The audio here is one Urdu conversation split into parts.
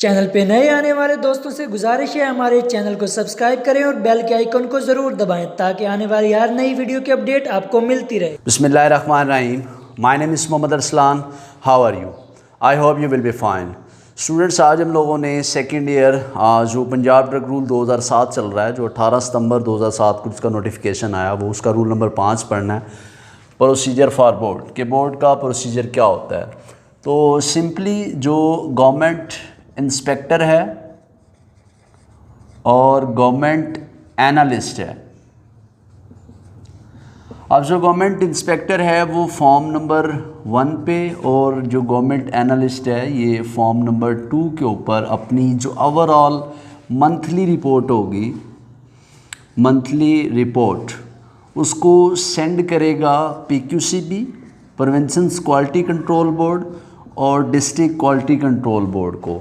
چینل پہ نئے آنے والے دوستوں سے گزارش ہے ہمارے چینل کو سبسکرائب کریں اور بیل کے آئیکن کو ضرور دبائیں تاکہ آنے والی ہر نئی ویڈیو کی اپڈیٹ آپ کو ملتی رہے۔ بسم اللہ الرحمن الرحیم۔ My name is Muhammad Arslan. How are you? I hope you will be fine. Students, آج ہم لوگوں نے سیکنڈ ایئر جو پنجاب ڈرگ رول 2007 چل رہا ہے، جو 18 ستمبر 2007 کو اس کا نوٹیفیکیشن آیا، وہ اس کا رول نمبر 5 پڑھنا ہے، پروسیجر فار بورڈ، کہ بورڈ کا پروسیجر کیا ہوتا ہے۔ تو سمپلی جو گورنمنٹ انسپیکٹر ہے اور گورنمنٹ اینالسٹ ہے، اب جو گورنمنٹ انسپیکٹر ہے وہ فارم نمبر 1 پہ، اور جو گورنمنٹ اینالسٹ ہے یہ فارم نمبر 2 کے اوپر اپنی جو اوور آل منتھلی رپورٹ ہوگی، منتھلی رپورٹ، اس کو سینڈ کرے گا PQCB، پروونشنز کوالٹی کنٹرول بورڈ، اور ڈسٹرکٹ کوالٹی کنٹرول بورڈ کو۔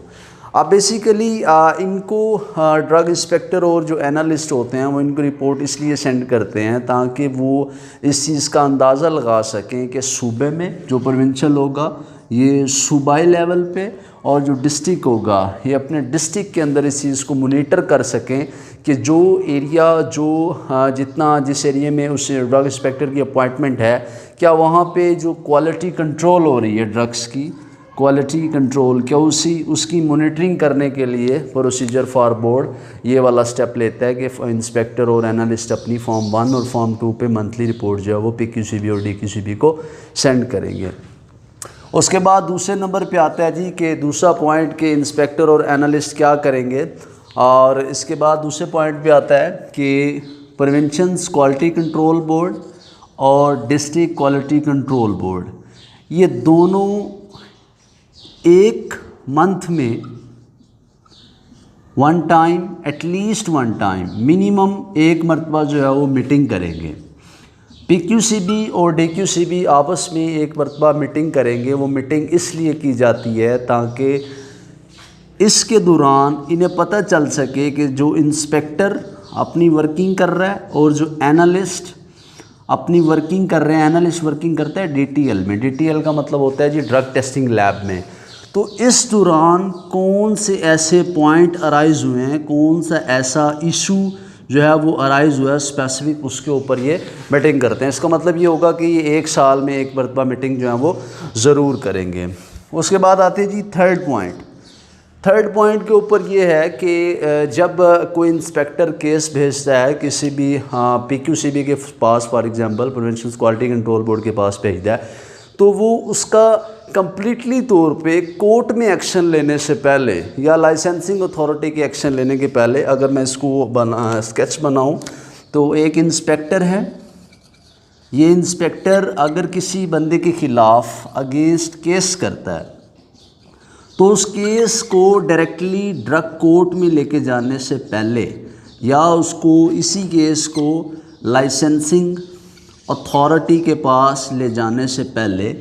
اب بیسیکلی ان کو ڈرگ انسپیکٹر اور جو اینالسٹ ہوتے ہیں وہ ان کو رپورٹ اس لیے سینڈ کرتے ہیں تاکہ وہ اس چیز کا اندازہ لگا سکیں کہ صوبے میں جو پروونشل ہوگا یہ صوبائی لیول پہ، اور جو ڈسٹرکٹ ہوگا یہ اپنے ڈسٹرکٹ کے اندر اس چیز کو مونیٹر کر سکیں کہ جو ایریا جتنا جس ایریے میں اس ڈرگ انسپیکٹر کی اپوائنٹمنٹ ہے، کیا وہاں پہ جو کوالٹی کنٹرول ہو رہی ہے ڈرگس کی کوالٹی کنٹرول، کیا اس کی مانیٹرنگ کرنے کے لیے پروسیجر فار بورڈ یہ والا سٹیپ لیتا ہے کہ انسپیکٹر اور اینالسٹ اپنی فارم 1 اور فارم 2 پہ منتھلی رپورٹ جو ہے وہ PQCB اور DQCB کو سینڈ کریں گے۔ اس کے بعد دوسرے نمبر پہ آتا ہے جی کہ دوسرا پوائنٹ کہ انسپیکٹر اور اینالسٹ کیا کریں گے، اور اس کے بعد دوسرے پوائنٹ پہ آتا ہے کہ پروونشنز کوالٹی کنٹرول بورڈ اور ڈسٹرکٹ کوالٹی کنٹرول بورڈ، یہ دونوں ایک منتھ میں one time, at least one time, minimum ایک مرتبہ جو ہے وہ میٹنگ کریں گے۔ PQCB اور DQCB آپس میں ایک مرتبہ میٹنگ کریں گے۔ وہ میٹنگ اس لیے کی جاتی ہے تاکہ اس کے دوران انہیں پتہ چل سکے کہ جو انسپیکٹر اپنی ورکنگ کر رہا ہے اور جو اینالسٹ اپنی ورکنگ کر رہے ہیں، اینالسٹ ورکنگ کرتا ہے DTL میں، DTL کا مطلب ہوتا ہے جی ڈرگ ٹیسٹنگ لیب میں، تو اس دوران کون سے ایسے پوائنٹ ارائز ہوئے ہیں، کون سا ایسا ایشو جو ہے وہ ارائز ہوا ہے اسپیسیفک، اس کے اوپر یہ میٹنگ کرتے ہیں۔ اس کا مطلب یہ ہوگا کہ یہ ایک سال میں ایک مرتبہ میٹنگ جو ہے وہ ضرور کریں گے۔ اس کے بعد آتے ہیں جی تھرڈ پوائنٹ کے اوپر یہ ہے کہ جب کوئی انسپیکٹر کیس بھیجتا ہے کسی بھی PQCB کے پاس، for example provinces quality control board کے پاس بھیجتا ہے، تو وہ اس کا کمپلیٹلی طور پہ کورٹ میں ایکشن لینے سے پہلے یا لائسنسنگ اتھارٹی کے ایکشن لینے کے پہلے، اگر میں اس کو اسکیچ بناؤں تو ایک انسپیکٹر ہے، یہ انسپیکٹر اگر کسی بندے کے خلاف اگینسٹ کیس کرتا ہے تو اس کیس کو ڈائریکٹلی ڈرگ کورٹ میں لے کے جانے سے پہلے، یا اس کو اسی کیس کو لائسنسنگ اتھارٹی کے پاس لے جانے سے پہلے،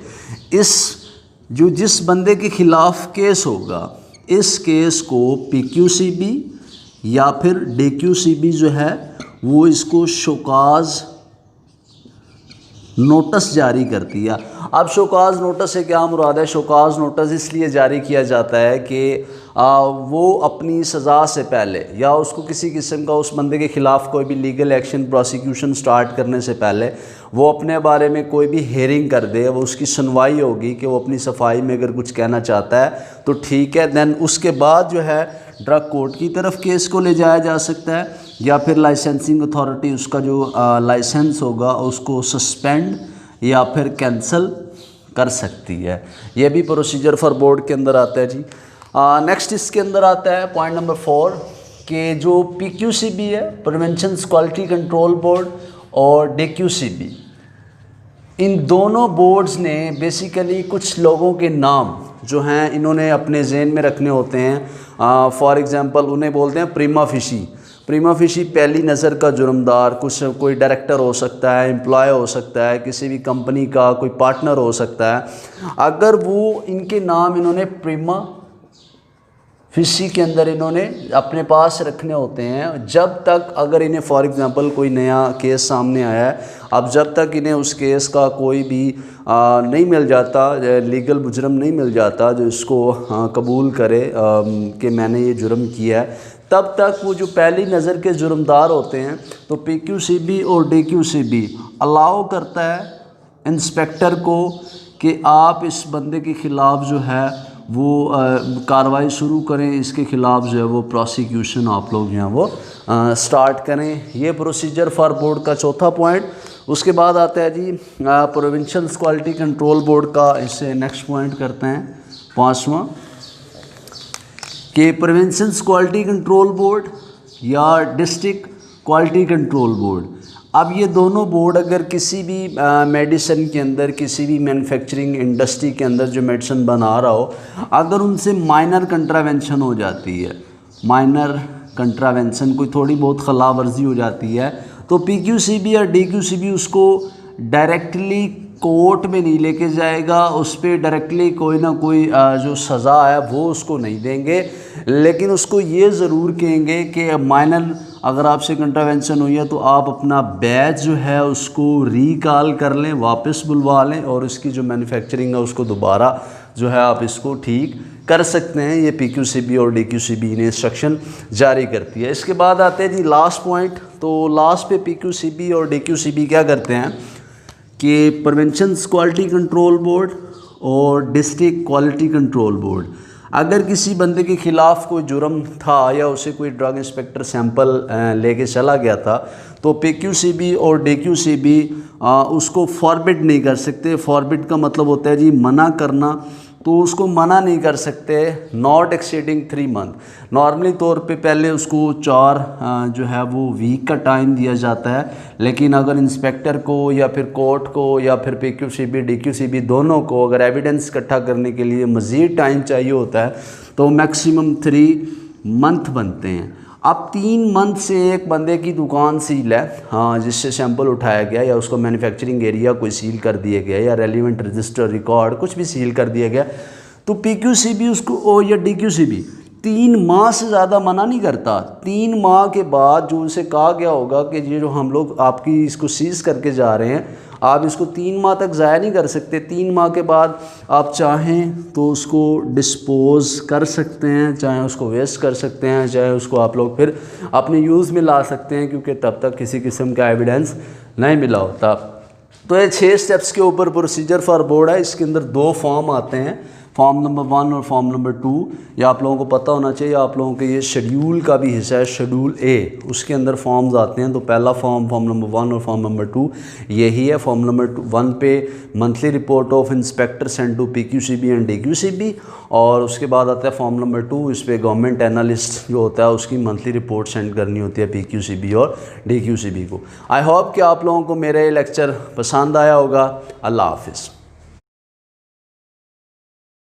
جس بندے کے خلاف کیس ہوگا اس کیس کو PQCB یا پھر DQCB جو ہے وہ اس کو شوکاز نوٹس جاری کرتی ہے۔ اب شوکاز نوٹس سے کیا مراد ہے؟ شوکاز نوٹس اس لیے جاری کیا جاتا ہے کہ وہ اپنی سزا سے پہلے یا اس کو کسی قسم کا اس بندے کے خلاف کوئی بھی لیگل ایکشن پروسیکیوشن سٹارٹ کرنے سے پہلے وہ اپنے بارے میں کوئی بھی ہیئرنگ کر دے، وہ اس کی سنوائی ہوگی کہ وہ اپنی صفائی میں اگر کچھ کہنا چاہتا ہے تو ٹھیک ہے، دین اس کے بعد جو ہے ڈرگ کورٹ کی طرف کیس کو لے جایا جا سکتا ہے، یا پھر لائسنسنگ اتھارٹی اس کا جو لائسنس ہوگا اس کو سسپینڈ یا پھر کینسل کر سکتی ہے۔ یہ بھی پروسیجر فار بورڈ کے اندر آتا ہے جی۔ نیکسٹ اس کے اندر آتا ہے پوائنٹ نمبر 4 کہ جو PQCB ہے، پروونشنز کوالٹی کنٹرول بورڈ، اور DQCB، ان دونوں بورڈز نے بیسیکلی کچھ لوگوں کے نام جو ہیں انہوں نے اپنے ذہن میں رکھنے ہوتے ہیں۔ فار ایگزامپل انہیں بولتے ہیں پریما فیشی، پہلی نظر کا جرمدار، کوئی ڈائریکٹر ہو سکتا ہے، امپلائی ہو سکتا ہے، کسی بھی کمپنی کا کوئی پارٹنر ہو سکتا ہے۔ اگر وہ ان کے نام انہوں نے پریما فزی کے اندر انہوں نے اپنے پاس رکھنے ہوتے ہیں جب تک اگر انہیں فار ایگزامپل کوئی نیا کیس سامنے آیا ہے، اب جب تک انہیں اس کیس کا کوئی بھی نہیں مل جاتا، لیگل مجرم نہیں مل جاتا جو اس کو قبول کرے کہ میں نے یہ جرم کیا ہے، تب تک وہ جو پہلی نظر کے جرمدار ہوتے ہیں تو پی کیو سی بی اور ڈی کیو سی بی الاؤ کرتا ہے انسپیکٹر کو کہ آپ اس بندے کے خلاف جو ہے وہ کارروائی شروع کریں، اس کے خلاف جو ہے وہ پروسیکیوشن آپ لوگ جو ہیں وہ سٹارٹ کریں۔ یہ پروسیجر فار بورڈ کا چوتھا پوائنٹ۔ اس کے بعد آتا ہے جی پروونشل کوالٹی کنٹرول بورڈ کا، اس سے نیکسٹ پوائنٹ کرتے ہیں پانچواں، کہ پروونشل کوالٹی کنٹرول بورڈ یا ڈسٹرکٹ کوالٹی کنٹرول بورڈ، اب یہ دونوں بورڈ اگر کسی بھی میڈیسن کے اندر، کسی بھی مینوفیکچرنگ انڈسٹری کے اندر جو میڈیسن بنا رہا ہو، اگر ان سے مائنر کنٹراوینشن ہو جاتی ہے، مائنر کنٹراوینشن کوئی تھوڑی بہت خلاف ورزی ہو جاتی ہے، تو پی کیو سی بی یا ڈی کیو سی بی اس کو ڈائریکٹلی کورٹ میں نہیں لے کے جائے گا، اس پہ ڈائریکٹلی کوئی نہ کوئی جو سزا ہے وہ اس کو نہیں دیں گے، لیکن اس کو یہ ضرور کہیں گے کہ مائنر اگر آپ سے کنٹراوینشن ہوئی ہے تو آپ اپنا بیچ جو ہے اس کو ریکال کر لیں، واپس بلوا لیں، اور اس کی جو مینوفیکچرنگ ہے اس کو دوبارہ جو ہے آپ اس کو ٹھیک کر سکتے ہیں۔ یہ پی کیو سی بی اور ڈی کیو سی بی نے انسٹرکشن جاری کرتی ہے۔ اس کے بعد آتے ہیں جی لاسٹ پوائنٹ، تو لاسٹ پہ پی کیو سی بی اور ڈی کیو سی بی کیا کرتے ہیں کہ پروونشن کوالٹی کنٹرول بورڈ اور ڈسٹرکٹ کوالٹی کنٹرول بورڈ اگر کسی بندے کے خلاف کوئی جرم تھا یا اسے کوئی ڈرگ انسپیکٹر سیمپل لے کے چلا گیا تھا، تو پی کیو سی بی اور ڈی کیو سی بی اس کو فاربڈ نہیں کر سکتے۔ فاربڈ کا مطلب ہوتا ہے جی منع کرنا، تو اس کو منع نہیں کر سکتے ناٹ ایکسیڈنگ 3 منتھ۔ نارملی طور پہ پہلے اس کو 4 جو ہے وہ ویک کا ٹائم دیا جاتا ہے، لیکن اگر انسپیکٹر کو یا پھر کورٹ کو یا پھر پی Q C B D Q C be دونوں کو اگر ایویڈنس اکٹھا کرنے کے لیے مزید ٹائم چاہیے ہوتا ہے تو میکسیمم 3 منتھ بنتے ہیں۔ اب 3 منتھ سے ایک بندے کی دکان سیل ہے، جس سے سیمپل اٹھایا گیا یا اس کو مینوفیکچرنگ ایریا کوئی سیل کر دیا گیا یا ریلیونٹ رجسٹر ریکارڈ کچھ بھی سیل کر دیا گیا، تو پی کیو سی بی اس کو یا ڈی کیو سی بی 3 ماہ سے زیادہ منع نہیں کرتا۔ 3 ماہ کے بعد جو اسے کہا گیا ہوگا کہ یہ جو ہم لوگ آپ کی اس کو سیز کر کے جا رہے ہیں، آپ اس کو 3 ماہ تک ضائع نہیں کر سکتے۔ 3 ماہ کے بعد آپ چاہیں تو اس کو ڈسپوز کر سکتے ہیں، چاہے اس کو ویسٹ کر سکتے ہیں، چاہے اس کو آپ لوگ پھر اپنے یوز میں لا سکتے ہیں، کیونکہ تب تک کسی قسم کا ایویڈنس نہیں ملا ہوتا۔ تو یہ 6 سٹیپس کے اوپر پروسیجر فار بورڈ ہے۔ اس کے اندر 2 فارم آتے ہیں، فارم نمبر 1 اور فارم نمبر 2۔ یہ آپ لوگوں کو پتہ ہونا چاہیے، آپ لوگوں کے یہ شیڈیول کا بھی حصہ ہے، شیڈول اے، اس کے اندر فارمز آتے ہیں۔ تو پہلا فارم نمبر 1 اور فارم نمبر 2 یہی ہے۔ فارم نمبر 1 پہ monthly report of inspector send to P Q C B and D Q C B, اور اس کے بعد آتا ہے فارم نمبر 2، اس پہ گورنمنٹ اینالسٹ جو ہوتا ہے اس کی منتھلی رپورٹ سینڈ کرنی ہوتی ہے پی کیو سی بی اور ڈی کیو سی بی کو۔ آئی ہوپ کہ آپ لوگوں کو میرا یہ لیکچر پسند آیا ہوگا۔ اللہ حافظ۔